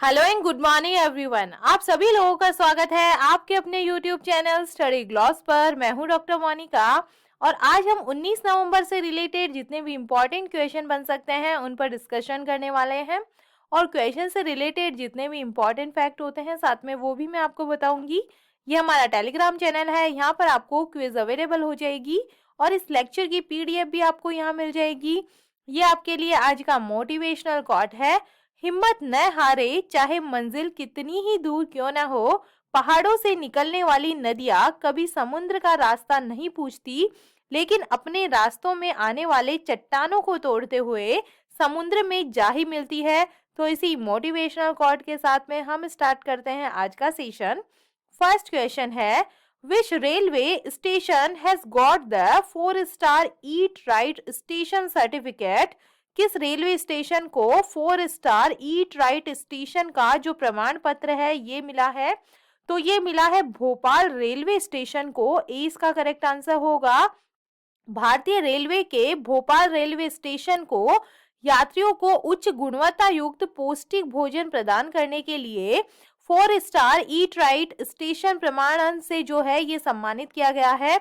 Hello and good morning everyone. आप सभी लोगों का स्वागत है आपके अपने यूट्यूब चैनल स्टडी ग्लॉस पर। मैं हूं डॉक्टर मोनिका और आज हम 19 नवंबर से रिलेटेड जितने भी इम्पोर्टेंट क्वेश्चन बन सकते हैं उन पर डिस्कशन करने वाले हैं और क्वेश्चन से रिलेटेड जितने भी इम्पोर्टेंट फैक्ट होते हैं साथ में वो भी मैं आपको बताऊंगी। ये हमारा टेलीग्राम चैनल है, यहाँ पर आपको क्विज अवेलेबल हो जाएगी और इस लेक्चर की पीडीएफ भी आपको यहाँ मिल जाएगी। ये आपके लिए आज का मोटिवेशनल कोट है। हिम्मत न हारे, चाहे मंजिल कितनी ही दूर क्यों न हो। पहाड़ों से निकलने वाली नदियां कभी समुद्र का रास्ता नहीं पूछती, लेकिन अपने रास्तों में आने वाले चट्टानों को तोड़ते हुए समुद्र में जा ही मिलती है। तो इसी मोटिवेशनल कोट के साथ में हम स्टार्ट करते हैं आज का सेशन। फर्स्ट क्वेश्चन है, विच railway station has got the 4-स्टार eat right station certificate. किस रेलवे स्टेशन को 4-स्टार ईट राइट स्टेशन का जो प्रमाण पत्र है ये मिला है? तो ये मिला है भोपाल रेलवे स्टेशन को। ए इसका करेक्ट आंसर होगा। भारतीय रेलवे के भोपाल रेलवे स्टेशन को यात्रियों को उच्च गुणवत्ता युक्त पौष्टिक भोजन प्रदान करने के लिए 4-स्टार ईट राइट स्टेशन प्रमाणन से जो है ये सम्मानित किया गया है।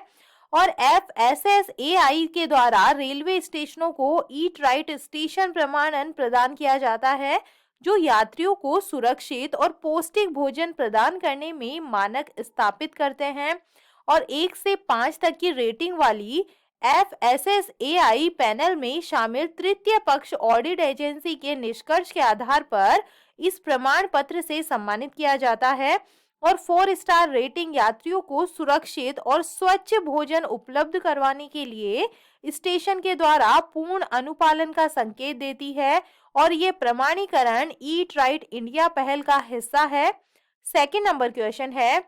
और FSSAI के द्वारा रेलवे स्टेशनों को ईट राइट स्टेशन प्रमाणन प्रदान किया जाता है, जो यात्रियों को सुरक्षित और पौष्टिक भोजन प्रदान करने में मानक स्थापित करते हैं। और 1 से 5 तक की रेटिंग वाली FSSAI पैनल में शामिल तृतीय पक्ष ऑडिट एजेंसी के निष्कर्ष के आधार पर इस प्रमाण पत्र से सम्मानित किया जाता है। और 4-स्टार रेटिंग यात्रियों को सुरक्षित और स्वच्छ भोजन उपलब्ध करवाने के लिए स्टेशन के द्वारा पूर्ण अनुपालन का संकेत देती है और ये प्रमाणीकरण ईट राइट इंडिया पहल का हिस्सा है। सेकंड नंबर क्वेश्चन है,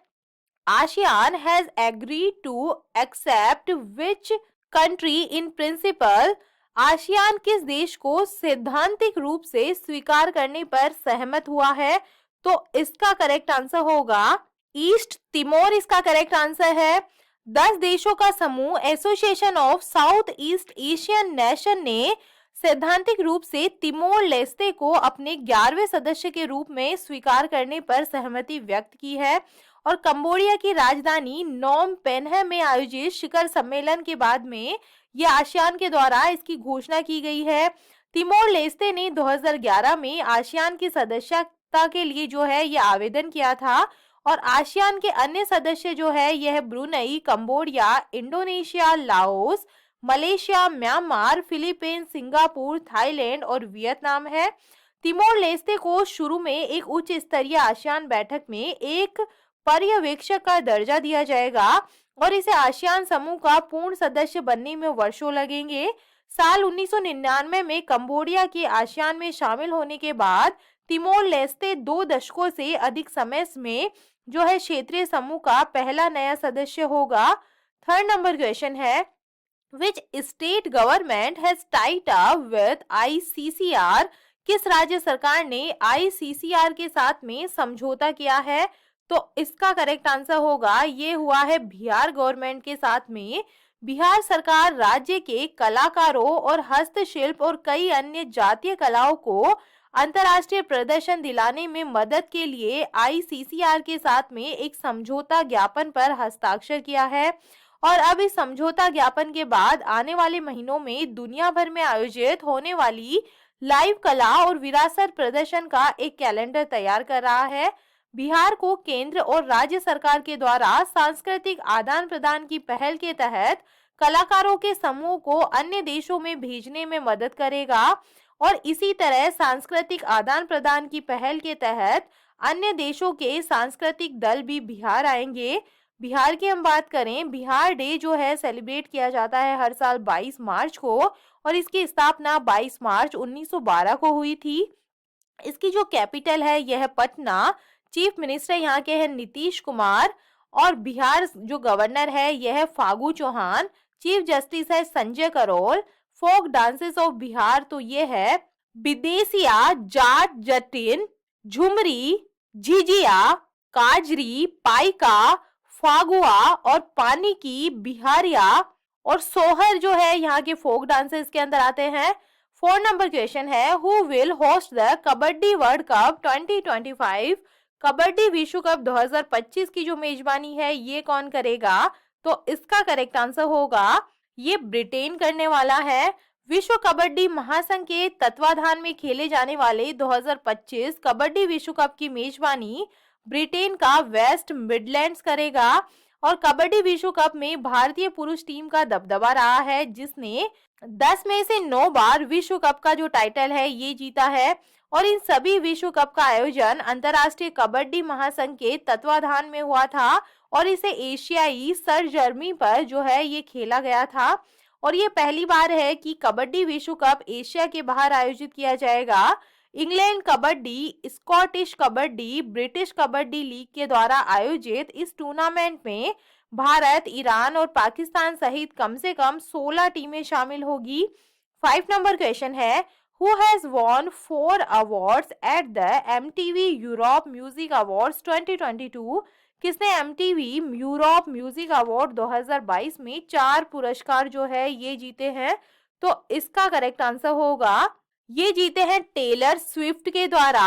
ASEAN has agreed to accept which country in principle. ASEAN किस देश को सैद्धांतिक रूप से स्वीकार करने पर सहमत हुआ है? तो इसका करेक्ट आंसर होगा ईस्ट तिमोर। इसका करेक्ट आंसर है। 10 देशों का समूह association of south east Asian nation ने सैद्धांतिक रूप से तिमोर लेस्ते को अपने 11वें सदस्य के रूप में स्वीकार करने पर सहमति व्यक्त की है। और कंबोडिया की राजधानी नोम पेन्ह में आयोजित शिखर सम्मेलन के बाद में ये आसियान के द्वारा इसकी घोषणा की गई है। तिमोर लेस्ते ने 2011 में आसियान की सदस्यता के लिए जो है ये आवेदन किया था। और आसियान के अन्य सदस्य जो है यह Brunei, Cambodia, Indonesia, Laos, Malaysia, Myanmar, Philippines, Singapore, Thailand और वियतनाम है। तिमोर लेस्ते को शुरू में एक उच्च स्तरीय आसियान बैठक में एक पर्यवेक्षक का दर्जा दिया जाएगा और इसे आसियान समूह का पूर्ण सदस्य बनने में वर्षों लगेंगे। साल 1999 में कंबोडिया के आसियान में शामिल होने के बाद तिमोर लेस्ते 2 दशकों से अधिक समय में जो है क्षेत्रीय समूह का पहला नया सदस्य होगा। थर्ड नंबर क्वेश्चन है, which state government has tied up with ICCR। किस राज्य सरकार ने ICCR के साथ में समझौता किया है? तो इसका करेक्ट आंसर होगा ये हुआ है बिहार गवर्नमेंट के साथ में। बिहार सरकार राज्य के कलाकारों और हस्तशिल्प और कई अन्य जातीय कलाओं को अंतर्राष्ट्रीय प्रदर्शन दिलाने में मदद के लिए ICCR के साथ में एक समझौता ज्ञापन पर हस्ताक्षर किया है। और अब इस समझौता ज्ञापन के बाद आने वाले महीनों में दुनिया भर में आयोजित होने वाली लाइव कला और विरासत प्रदर्शन का एक कैलेंडर तैयार कर रहा है। बिहार को केंद्र और राज्य सरकार के द्वारा सांस्कृतिक आदान प्रदान की पहल के तहत कलाकारों के समूह को अन्य देशों में भेजने में मदद करेगा। और इसी तरह सांस्कृतिक आदान प्रदान की पहल के तहत अन्य देशों के सांस्कृतिक दल भी बिहार आएंगे। बिहार की हम बात करें, बिहार डे जो है सेलिब्रेट किया जाता है हर साल 22 मार्च को और इसकी स्थापना 22 मार्च 1912 को हुई थी। इसकी जो कैपिटल है यह पटना। चीफ मिनिस्टर यहाँ के हैं नीतीश कुमार और बिहार जो गवर्नर है यह है फागू चौहान। चीफ जस्टिस है Sanjay Karol. Folk dances of Bihar तो ये है विदेशिया, जाट, जटिन, झुमरी, झिझिया, काजरी, पाइका, फागुआ और पानी की बिहारिया और सोहर जो है यहाँ के फोक डांसेस के अंदर आते हैं। 4 नंबर क्वेश्चन है, who will host the kabaddi world cup 2025? Kabaddi विश्व कप 2025 की जो मेजबानी है ये कौन करेगा? तो इसका करेक्ट आंसर होगा ये ब्रिटेन करने वाला है। विश्व कबड्डी महासंघ के तत्वाधान में खेले जाने वाले 2025 कबड्डी विश्व कप की मेजबानी ब्रिटेन का वेस्ट मिडलैंड्स करेगा। और कबड्डी विश्व कप में भारतीय पुरुष टीम का दबदबा रहा है, जिसने 10 में से 9 बार विश्व कप का जो टाइटल है ये जीता है। और इन सभी विश्व कप का आयोजन अंतर्राष्ट्रीय कबड्डी महासंघ के तत्वाधान में हुआ था और इसे एशियाई सरजर्मी पर जो है ये खेला गया था। और ये पहली बार है कि कबड्डी विश्व कप एशिया के बाहर आयोजित किया जाएगा। England kabaddi, Scottish kabaddi, British kabaddi league के द्वारा आयोजित इस टूर्नामेंट में भारत, ईरान और पाकिस्तान सहित कम से कम 16 टीमें शामिल होगी। 5 नंबर क्वेश्चन है, who has won 4 awards at the MTV Europe music awards 2022? किसने MTV यूरोप म्यूजिक अवार्ड 2022 में 4 पुरस्कार जो है ये जीते हैं? तो इसका करेक्ट आंसर होगा ये जीते हैं टेलर स्विफ्ट के द्वारा।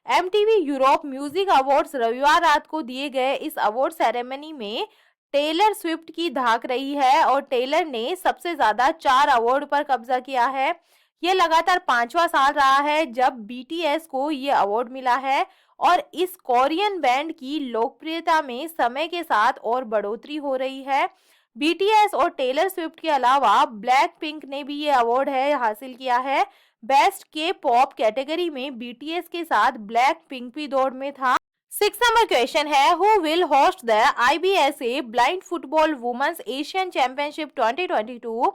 MTV यूरोप म्यूजिक अवार्ड्स रविवार रात को दिए गए इस अवार्ड सेरेमनी में टेलर स्विफ्ट की धाक रही है और टेलर ने सबसे ज्यादा 4 अवार्ड पर कब्जा किया है। यह लगातार 5वां साल रहा है जब BTS को ये अवार्ड मिला है और इस कोरियन बैंड की लोकप्रियता में समय के साथ और बढ़ोतरी हो रही है। BTS और टेलर स्विफ्ट के अलावा ब्लैक पिंक ने भी ये अवार्ड है हासिल किया है। बेस्ट के पॉप कैटेगरी में BTS के साथ ब्लैक पिंक भी दौड़ में था। 6 नंबर क्वेश्चन है, who will host the IBSA blind football women's Asian championship 2022?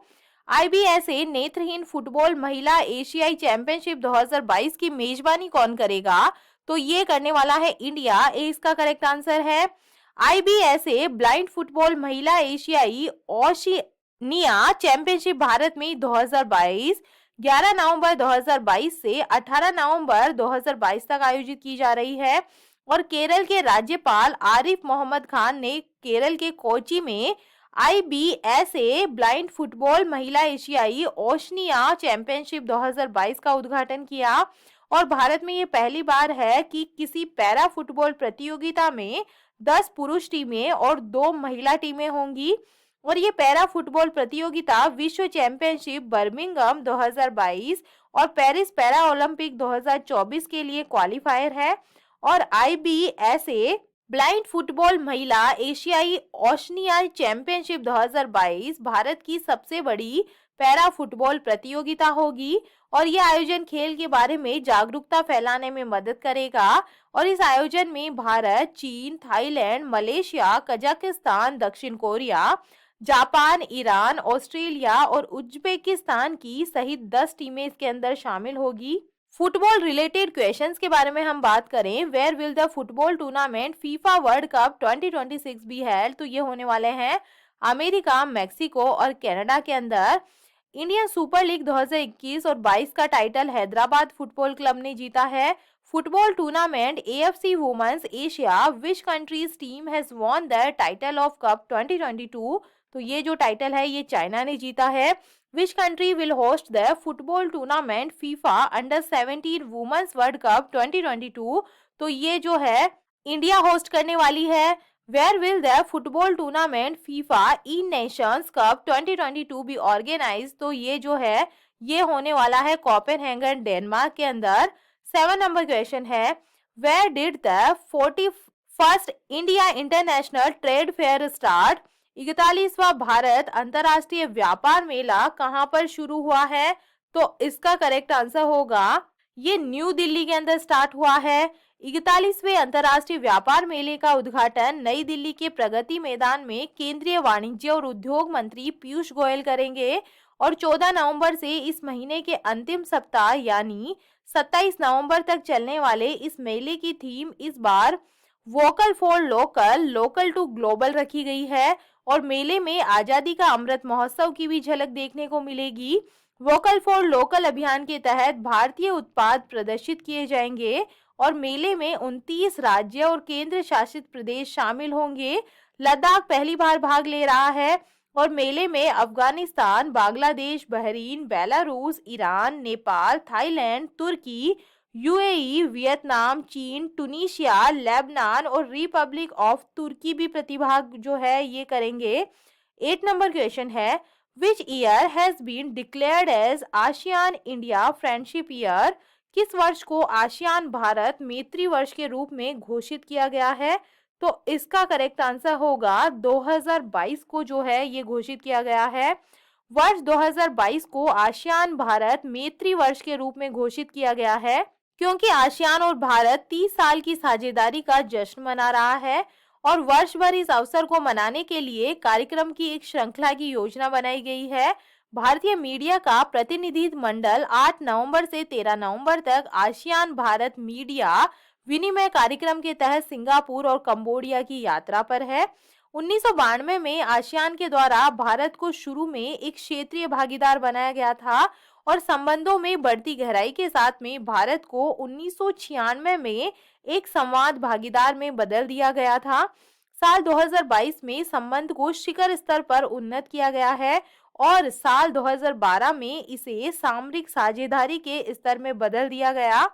IBSA नेत्रहीन फुटबॉल महिला एशियाई चैंपियनशिप 2022 की मेजबानी कौन करेगा? तो ये करने वाला है इंडिया। इसका करेक्ट आंसर है IBSA ब्लाइंड फुटबॉल महिला एशियाई ओशिनिया चैंपियनशिप भारत में 2022 11 नवंबर 2022 से 18 नवंबर 2022 तक आयोजित की जा रही है। और केरल के राज्यपाल आरिफ मोहम्मद खान ने केरल के कोची में IBSA ब्लाइंड फुटबॉल महिला एशियाई ओशनिया चैंपियनशिप 2022 का उद्घाटन किया। और भारत में ये पहली बार है कि किसी पैरा फुटबॉल प्रतियोगिता में 10 पुरुष टीमें और 2 महिला टीमें होंगी। और ये पैरा फुटबॉल प्रतियोगिता विश्व चैंपियनशिप बर्मिंघम 2022 और पेरिस पैरा ओलंपिक 2024 के लिए क्वालिफायर है। और IBSA ब्लाइंड फुटबॉल महिला एशियाई ओशनिया चैंपियनशिप 2022 भारत की सबसे बड़ी पैरा फुटबॉल प्रतियोगिता होगी और यह आयोजन खेल के बारे में जागरूकता फैलाने में मदद करेगा। और इस आयोजन में भारत, चीन, थाईलैंड, मलेशिया, कजाकिस्तान, दक्षिण कोरिया, जापान, ईरान, ऑस्ट्रेलिया और उज्बेकिस्तान की सहित 10 टीमें इसके अंदर शामिल होगी। फुटबॉल रिलेटेड क्वेश्चंस के बारे में हम बात करें, where will the football tournament FIFA world cup 2026 भी है? तो ये होने वाले हैं अमेरिका, मेक्सिको और कनाडा के अंदर। इंडियन सुपर लीग 2021 और 22 का टाइटल हैदराबाद फुटबॉल क्लब ने जीता है। Football tournament AFC women's Asia which countries team has won the title of cup 2022? तो ये जो टाइटल है ये चाइना ने जीता है। Which country will host the football tournament FIFA under 17 women's world cup 2022? तो ये जो है इंडिया होस्ट करने वाली है। Where will the football tournament FIFA eNations cup 2022 be organize? तो ये जो है ये होने वाला है कोपेनहेगन डेनमार्क के अंदर। 7 नंबर क्वेश्चन है, where did the 41st India International Trade Fair start? 41वां भारत अंतरराष्ट्रीय व्यापार मेला कहां पर शुरू हुआ है? तो इसका करेक्ट आंसर होगा ये न्यू दिल्ली के अंदर स्टार्ट हुआ है। 41वें अंतरराष्ट्रीय व्यापार मेले का उद्घाटन नई दिल्ली के प्रगति मैदान में केंद्रीय वाणिज्य और उद्योग मंत्री पीयूष गोयल करेंगे। और 14 नवंबर से इस महीने के अंतिम सप्ताह यानी 27 नवंबर तक चलने वाले इस मेले की थीम इस बार vocal for local, local to global रखी गई है। और मेले में आजादी का अमृत महोत्सव की भी झलक देखने को मिलेगी। वोकल फॉर लोकल अभियान के तहत भारतीय उत्पाद प्रदर्शित किए जाएंगे और मेले में 29 राज्य और केंद्र शासित प्रदेश शामिल होंगे। लद्दाख पहली बार भाग ले रहा है और मेले में Afghanistan, Bangladesh, Bahrain, Belarus, Iran, Nepal, Thailand, तुर्की, यूएई, वियतनाम, चीन, टूनिशिया, लेबनान और रिपब्लिक ऑफ तुर्की भी प्रतिभाग जो है ये करेंगे। 8 नंबर क्वेश्चन है, which year has been declared as ASEAN India friendship year? किस वर्ष को आसियान भारत मैत्री वर्ष के रूप में घोषित किया गया है? तो इसका करेक्ट आंसर होगा 2022 को जो है ये घोषित किया गया है। वर्ष 2022 को आसियान भारत मैत्री वर्ष के रूप में घोषित किया गया है, क्योंकि आसियान और भारत 30 साल की साझेदारी का जश्न मना रहा है और वर्ष भर इस अवसर को मनाने के लिए कार्यक्रम की एक श्रृंखला की योजना बनाई गई है। भारतीय मीडिया का प्रतिनिधि मंडल 8 नवंबर से 13 नवंबर तक आसियान भारत मीडिया विनिमय कार्यक्रम के तहत सिंगापुर और कंबोडिया की यात्रा पर है। 1992 में आसियान के द्वारा भारत को शुरू में एक क्षेत्रीय भागीदार बनाया गया था और संबंधों में बढ़ती गहराई के साथ में भारत को 1996 में एक संवाद भागीदार में बदल दिया गया था। साल 2022 में संबंध को शिखर स्तर पर उन्नत किया गया है और साल 2012 में इसे सामरिक साझेदारी के स्तर में बदल दिया गया।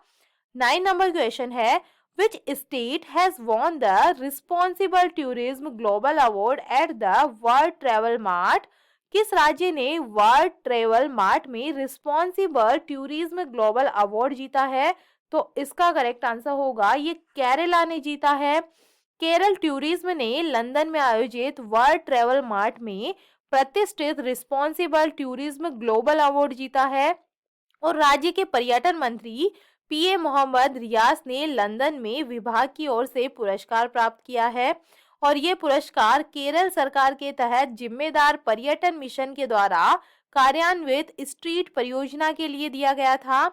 9 नंबर क्वेश्चन है, which state has won the Responsible Tourism Global Award at the World Travel Mart? किस राज्य ने वर्ल्ड ट्रेवल मार्ट में रिस्पॉन्सिबल टूरिज्म ग्लोबल अवार्ड जीता है? तो इसका करेक्ट आंसर होगा ये केरला ने जीता है। केरल टूरिज्म ने लंदन में आयोजित वर्ल्ड ट्रेवल मार्ट में प्रतिष्ठित रिस्पॉन्सिबल टूरिज्म ग्लोबल अवार्ड जीता है और राज्य के पर्यटन मंत्री पीए मोहम्मद रियास ने लंदन में विभाग की ओर से पुरस्कार प्राप्त किया है और ये पुरस्कार केरल सरकार के तहत जिम्मेदार पर्यटन मिशन के द्वारा कार्यान्वित स्ट्रीट परियोजना के लिए दिया गया था।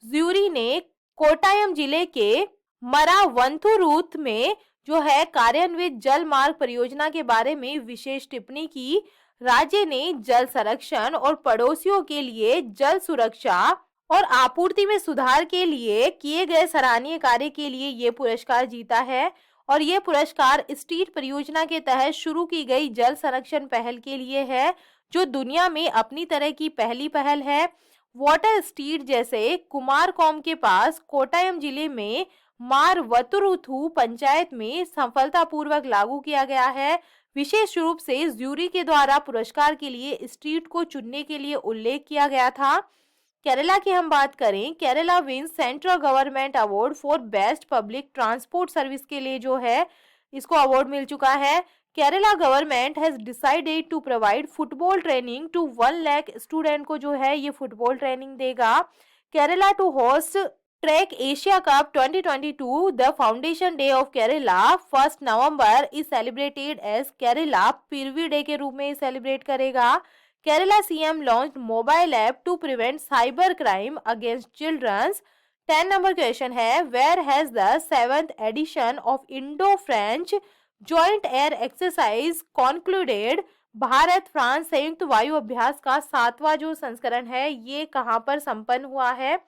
ज्यूरी ने कोट्टायम जिले के मरावंथुरूथ में जो है कार्यान्वित जल मार्ग परियोजना के बारे में विशेष टिप्पणी की। राज्य ने जल संरक्षण और पड़ोसियों के लिए जल सुरक्षा और आपूर्ति में सुधार के लिए किए गए सराहनीय कार्य के लिए ये पुरस्कार जीता है और ये पुरस्कार स्ट्रीट परियोजना के तहत शुरू की गई जल संरक्षण पहल के लिए है, जो दुनिया में अपनी तरह की पहली पहल है। वाटर स्ट्रीट जैसे कुमारकोम के पास कोट्टायम जिले में मारवतुरुथु पंचायत में सफलतापूर्वक लागू किया गया है। विशेष रूप से ज्यूरी के द्वारा पुरस्कार के लिए स्ट्रीट को चुनने के लिए उल्लेख किया गया था। केरला की हम बात करें, Kerala wins central government award for best public transport service के लिए जो है इसको अवार्ड मिल चुका है। Kerala government has decided to provide football training to 1 lakh student को जो है ये फुटबॉल ट्रेनिंग देगा। Kerala to host track Asia cup 2022 the foundation day of Kerala 1 November is celebrated as Kerala Piravi day के रूप में सेलिब्रेट करेगा। Kerala CM launch mobile app to prevent cyber crime against childrens. 10 number question है, where has the 7th edition of Indo French joint air exercise concluded? Bharat France संयुक्त वायु अभ्यास का 7वां जो संस्करण है ये कहां पर संपन्न हुआ है?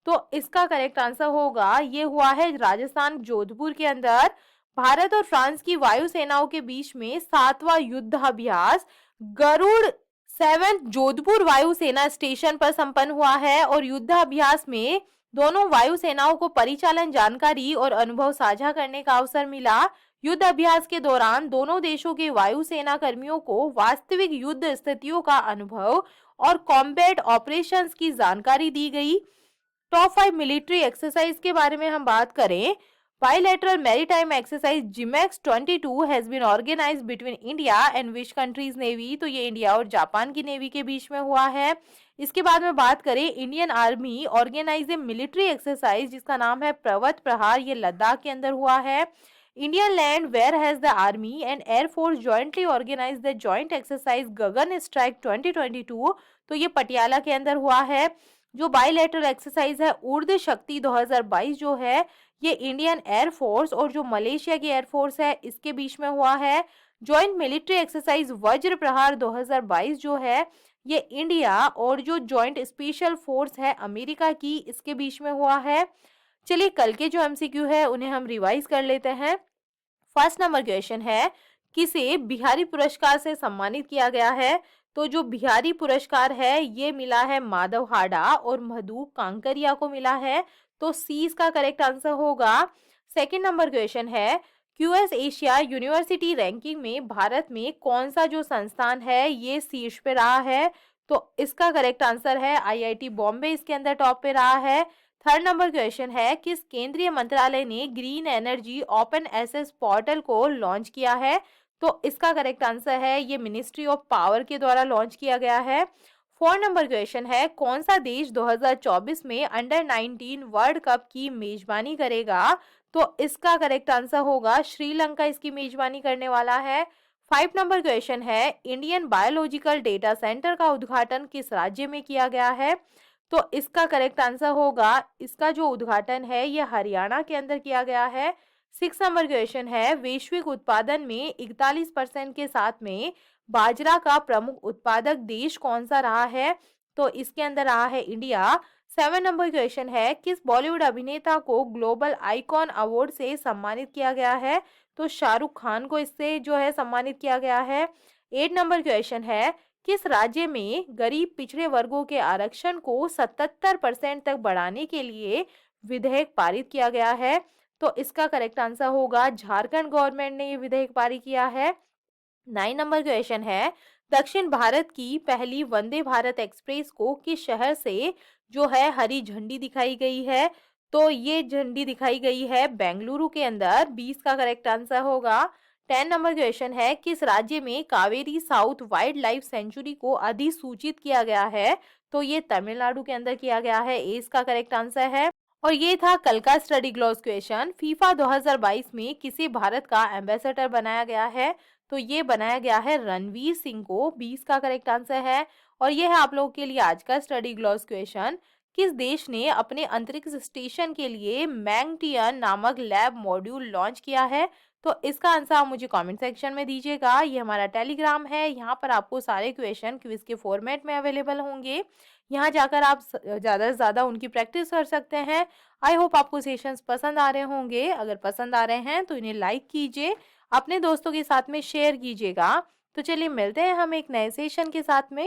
तो इसका करेक्ट आंसर होगा ये हुआ है राजस्थान जोधपुर के अंदर। भारत और फ्रांस की वायु सेनाओं के बीच में 7वां युद्ध अभ्यास गरुड़ 7 जोधपुर वायु सेना स्टेशन पर संपन्न हुआ है और युद्ध अभ्यास में दोनों वायु सेनाओं को परिचालन जानकारी और अनुभव साझा करने का अवसर मिला। युद्ध अभ्यास के दौरान दोनों देशों के वायु सेना कर्मियों को वास्तविक युद्ध स्थितियों का अनुभव और कॉम्बैट ऑपरेशंस की जानकारी दी गई। टॉप 5 मिलिट्री एक्सरसाइज के बारे में हम बात करें, bilateral maritime exercise GMAX 22 has been organized between India and which countries navy? तो ये इंडिया और जापान की नेवी के बीच में हुआ है। इसके बाद में बात करें, इंडियन आर्मी ऑर्गेनाइज ए मिलिट्री एक्सरसाइज जिसका नाम है पर्वत प्रहार, ये लद्दाख के अंदर हुआ है। Indian land where has the army and air force jointly organize the joint exercise Gagan strike 2022, तो ये पटियाला के अंदर हुआ है। जो बायलैटरल एक्सरसाइज है ऊर्ध्व शक्ति 2022 जो है ये इंडियन एयरफोर्स और जो मलेशिया की एयरफोर्स है इसके बीच में हुआ है। जॉइंट मिलिट्री एक्सरसाइज वज्र प्रहार 2022 जो है ये इंडिया और जो जॉइंट स्पेशल फोर्स है अमेरिका की इसके बीच में हुआ है। चलिए कल के जो एमसीक्यू है उन्हें हम रिवाइज कर लेते हैं। फर्स्ट नंबर क्वेश्चन है, किसे बिहारी पुरस्कार से सम्मानित किया गया है? तो जो बिहारी पुरस्कार है ये मिला है माधव हाडा और मधु कांकरिया को मिला है। तो सी इसका करेक्ट आंसर होगा। सेकंड नंबर क्वेश्चन है, क्यूएस एशिया यूनिवर्सिटी रैंकिंग में भारत में कौन सा जो संस्थान है ये शीर्ष पे रहा है? तो इसका करेक्ट आंसर है आईआईटी बॉम्बे इसके अंदर टॉप पे रहा है। थर्ड नंबर क्वेश्चन है, किस केंद्रीय मंत्रालय ने green energy open access portal को लॉन्च किया है? तो इसका करेक्ट आंसर है ये मिनिस्ट्री ऑफ पावर के द्वारा लॉन्च किया गया है। फोर नंबर क्वेश्चन है, कौन सा देश 2024 में अंडर 19 वर्ल्ड कप की मेजबानी करेगा? तो इसका करेक्ट आंसर होगा श्रीलंका इसकी मेजबानी करने वाला है। 5 नंबर क्वेश्चन है, इंडियन बायोलॉजिकल डेटा सेंटर का उद्घाटन किस राज्य में किया गया है? तो इसका करेक्ट आंसर होगा, इसका जो उद्घाटन है ये हरियाणा के अंदर किया गया है। 6 नंबर क्वेश्चन है, वैश्विक उत्पादन में 41% के साथ में बाजरा का प्रमुख उत्पादक देश कौन सा रहा है? तो इसके अंदर रहा है इंडिया। 7 नंबर क्वेश्चन है, किस बॉलीवुड अभिनेता को ग्लोबल आइकॉन अवार्ड से सम्मानित किया गया है? तो शाहरुख खान को इससे जो है सम्मानित किया गया है। 8 नंबर क्वेश्चन है, किस राज्य में गरीब पिछड़े वर्गों के आरक्षण को 77% तक बढ़ाने के लिए विधेयक पारित किया गया है? तो इसका करेक्ट आंसर होगा झारखंड गवर्नमेंट ने ये विधेयक पारित किया है। 9 नंबर क्वेश्चन है, दक्षिण भारत की पहली वंदे भारत एक्सप्रेस को किस शहर से जो है हरी झंडी दिखाई गई है? तो ये झंडी दिखाई गई है बेंगलुरु के अंदर। 20 का करेक्ट आंसर होगा। 10 नंबर क्वेश्चन है, किस राज्य में Kaveri south wild life sanctuary को अधिसूचित किया गया है? तो ये तमिलनाडु के अंदर किया गया है। ए इसका करेक्ट आंसर है। और ये था कल का स्टडी ग्लॉस क्वेश्चन। फीफा 2022 में किसे भारत का एम्बेसडर बनाया गया है? तो ये बनाया गया है रणवीर सिंह को। 20 का करेक्ट आंसर है। और ये है आप लोगों के लिए आज का स्टडी ग्लॉस क्वेश्चन। किस देश ने अपने अंतरिक्ष स्टेशन के लिए मैंगटियन नामक लैब मॉड्यूल लॉन्च किया है? तो इसका आंसर आप मुझे कमेंट सेक्शन में दीजिएगा। ये हमारा टेलीग्राम है, यहाँ पर आपको सारे क्वेश्चन क्विज के फॉर्मेट में अवेलेबल होंगे। यहाँ जाकर आप ज़्यादा से ज़्यादा उनकी प्रैक्टिस कर सकते हैं। आई होप आपको सेशंस पसंद आ रहे होंगे। अगर पसंद आ रहे हैं तो इन्हें लाइक कीजिए, अपने दोस्तों के साथ में शेयर कीजिएगा। तो चलिए मिलते हैं हम एक नए सेशन के साथ में।